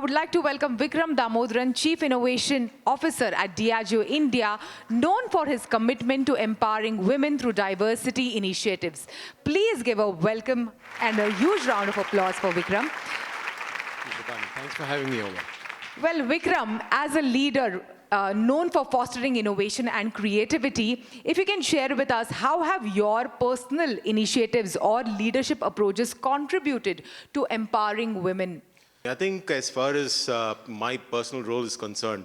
would like to welcome Vikram Damodaran, Chief Innovation Officer at Diageo India, known for his commitment to empowering women through diversity initiatives. Please give a welcome and a huge round of applause for Vikram. Thanks for having me over. Well, Vikram, as a leader known for fostering innovation and creativity, if you can share with us, how have your personal initiatives or leadership approaches contributed to empowering women? I think as far as my personal role is concerned,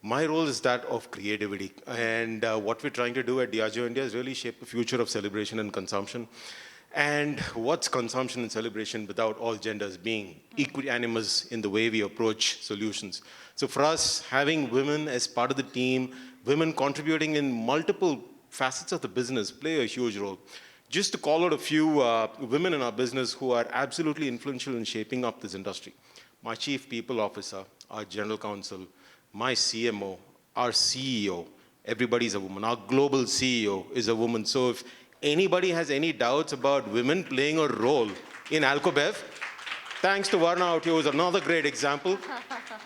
my role is that of creativity. And what we're trying to do at Diageo India is really shape the future of celebration and consumption. And what's consumption and celebration without all genders being equanimous in the way we approach solutions? So for us, having women as part of the team, women contributing in multiple facets of the business play a huge role. Just to call out a few women in our business who are absolutely influential in shaping up this industry. My Chief People Officer, our General Counsel, my CMO, our CEO, everybody's a woman. Our global CEO is a woman. So if anybody has any doubts about women playing a role in Alcobev, thanks to Varna out here, who's another great example.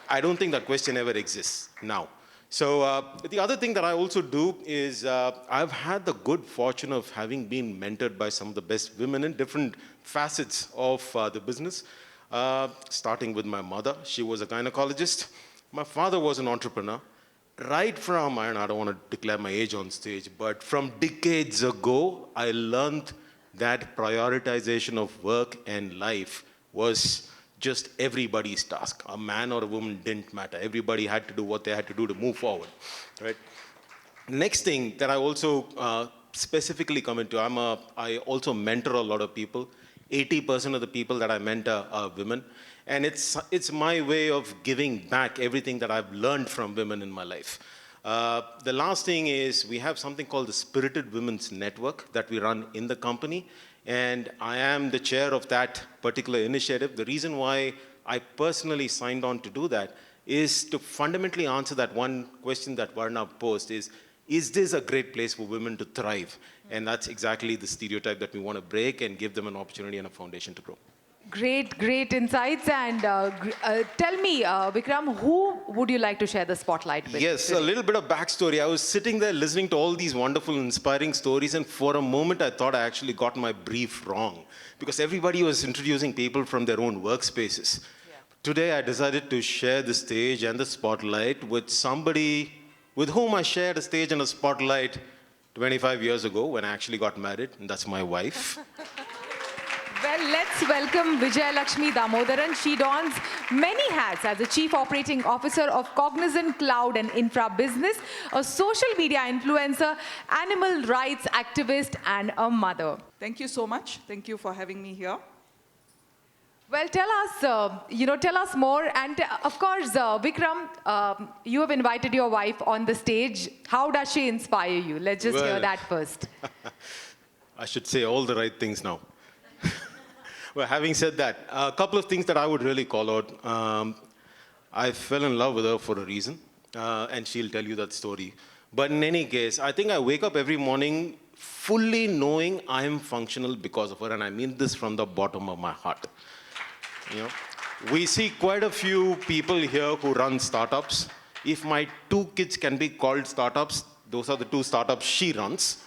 I don't think that question ever exists now. So the other thing that I also do is I've had the good fortune of having been mentored by some of the best women in different facets of the business, starting with my mother. She was a gynecologist. My father was an entrepreneur. Right from, and I don't want to declare my age on stage, but from decades ago, I learned that prioritization of work and life was just everybody's task. A man or a woman didn't matter. Everybody had to do what they had to do to move forward, right? Next thing that I also specifically come into, I also mentor a lot of people. 80% of the people that I mentor are women. And it's my way of giving back everything that I've learned from women in my life. The last thing is we have something called the Spirited Women's Network that we run in the company. And I am the chair of that particular initiative. The reason why I personally signed on to do that is to fundamentally answer that one question that Varna posed is this a great place for women to thrive? And that's exactly the stereotype that we want to break and give them an opportunity and a foundation to grow. Great, great insights. And tell me, Vikram, who would you like to share the spotlight with? Yes, today? A little bit of backstory. I was sitting there listening to all these wonderful, inspiring stories, and for a moment I thought I actually got my brief wrong because everybody was introducing people from their own workspaces. Yeah. Today I decided to share the stage and the spotlight with somebody with whom I shared a stage and a spotlight 25 years ago when I actually got married, and that's my wife. Well, let's welcome Vijay Lakshmi Damodaran. She dons many hats as the Chief Operating Officer of Cognizant Cloud and Infra Business, a social media influencer, animal rights activist, and a mother. Thank you so much. Thank you for having me here. Well, tell us more. And of course, Vikram, you have invited your wife on the stage. How does she inspire you? Let's just hear that first. I should say all the right things now. Well, having said that, a couple of things that I would really call out. I fell in love with her for a reason, and she'll tell you that story. But in any case, I think I wake up every morning fully knowing I am functional because of her, and I mean this from the bottom of my heart. You know, we see quite a few people here who run startups. If my two kids can be called startups, those are the two startups she runs,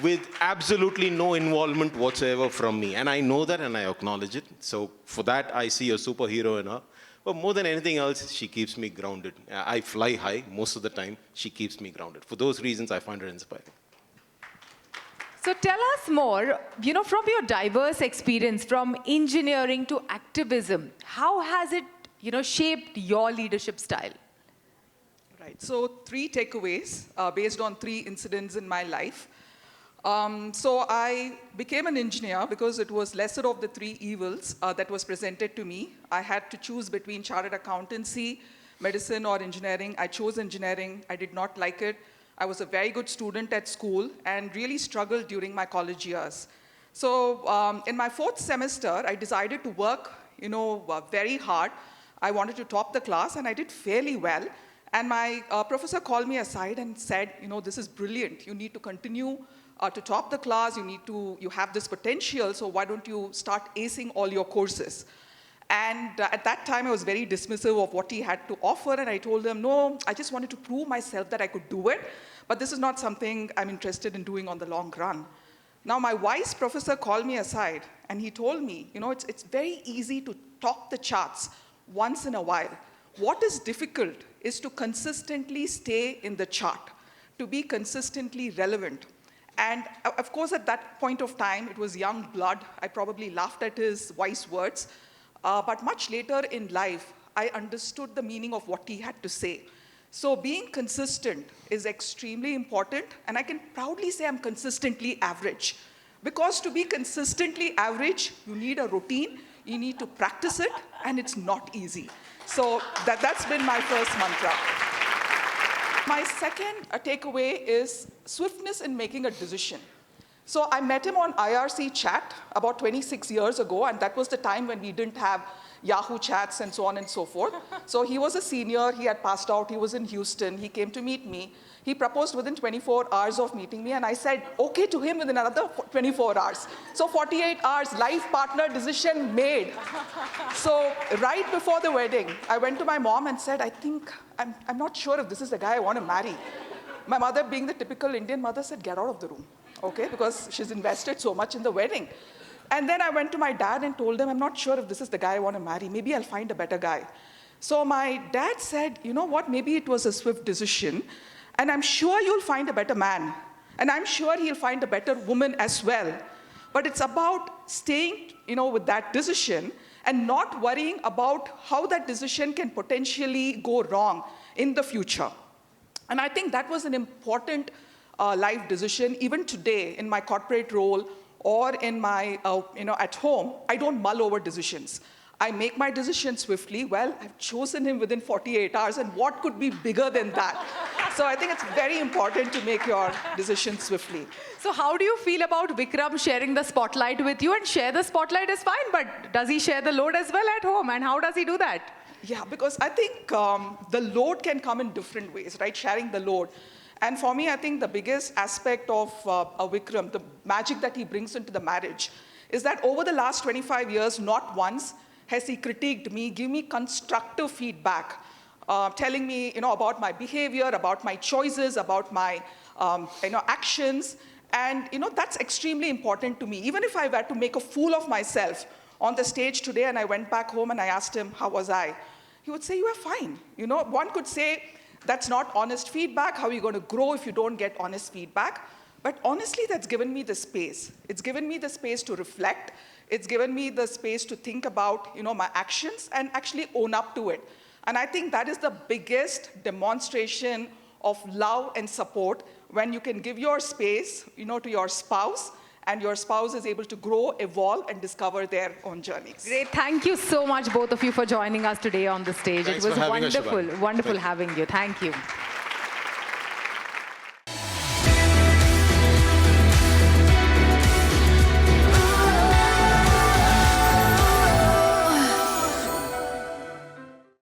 with absolutely no involvement whatsoever from me. And I know that and I acknowledge it. So for that, I see a superhero in her. But more than anything else, she keeps me grounded. I fly high most of the time. She keeps me grounded. For those reasons, I find her inspiring. So tell us more, from your diverse experience from engineering to activism, how has it, shaped your leadership style? Right. So 3 takeaways based on 3 incidents in my life. So I became an engineer because it was lesser of the 3 evils that was presented to me. I had to choose between chartered accountancy, medicine, or engineering. I chose engineering. I did not like it. I was a very good student at school and really struggled during my college years. So in my 4th semester, I decided to work, very hard. I wanted to top the class, and I did fairly well. And my professor called me aside and said, this is brilliant. You need to continue to top the class. You have this potential, so why don't you start acing all your courses? And at that time, I was very dismissive of what he had to offer. And I told him, no, I just wanted to prove myself that I could do it. But this is not something I'm interested in doing on the long run. Now, my wise professor called me aside, and he told me, it's very easy to top the charts once in a while. What is difficult is to consistently stay in the chart, to be consistently relevant. And of course, at that point of time, it was young blood. I probably laughed at his wise words. But much later in life, I understood the meaning of what he had to say. So being consistent is extremely important, and I can proudly say I'm consistently average. Because to be consistently average, you need a routine, you need to practice it, and it's not easy. So that's been my first mantra. My second takeaway is swiftness in making a decision. So I met him on IRC chat about 26 years ago, and that was the time when we didn't have Yahoo chats and so on and so forth. So he was a senior, he had passed out, he was in Houston, he came to meet me. He proposed within 24 hours of meeting me, and I said okay to him within another 24 hours. So 48 hours, life partner decision made. So right before the wedding, I went to my mom and said, I'm not sure if this is the guy I want to marry. My mother, being the typical Indian mother, said, get out of the room, okay? Because she's invested so much in the wedding. And then I went to my dad and told him, I'm not sure if this is the guy I want to marry. Maybe I'll find a better guy. So my dad said, you know what, maybe it was a swift decision, and I'm sure you'll find a better man. And I'm sure he'll find a better woman as well. But it's about staying, with that decision and not worrying about how that decision can potentially go wrong in the future. And I think that was an important life decision. Even today, in my corporate role or in my, at home, I don't mull over decisions. I make my decision swiftly. Well, I've chosen him within 48 hours, and what could be bigger than that? So I think it's very important to make your decision swiftly. So how do you feel about Vikram sharing the spotlight with you? And share the spotlight is fine, but does he share the load as well at home? And how does he do that? Yeah, because I think the load can come in different ways, right? Sharing the load. And for me, I think the biggest aspect of Vikram, the magic that he brings into the marriage, is that over the last 25 years, not once has he critiqued me, give me constructive feedback, telling me, about my behavior, about my choices, about my, actions. And, that's extremely important to me. Even if I were to make a fool of myself on the stage today and I went back home and I asked him, how was I? He would say, you are fine. One could say, that's not honest feedback. How are you going to grow if you don't get honest feedback? But honestly, that's given me the space. It's given me the space to reflect. It's given me the space to think about, my actions and actually own up to it. And I think that is the biggest demonstration of love and support, when you can give your space, to your spouse, and your spouse is able to grow, evolve, and discover their own journeys. Great. Thank you so much, both of you, for joining us today on the stage. Thanks it was for having us, wonderful, Shubha. wonderful having you. Thank you.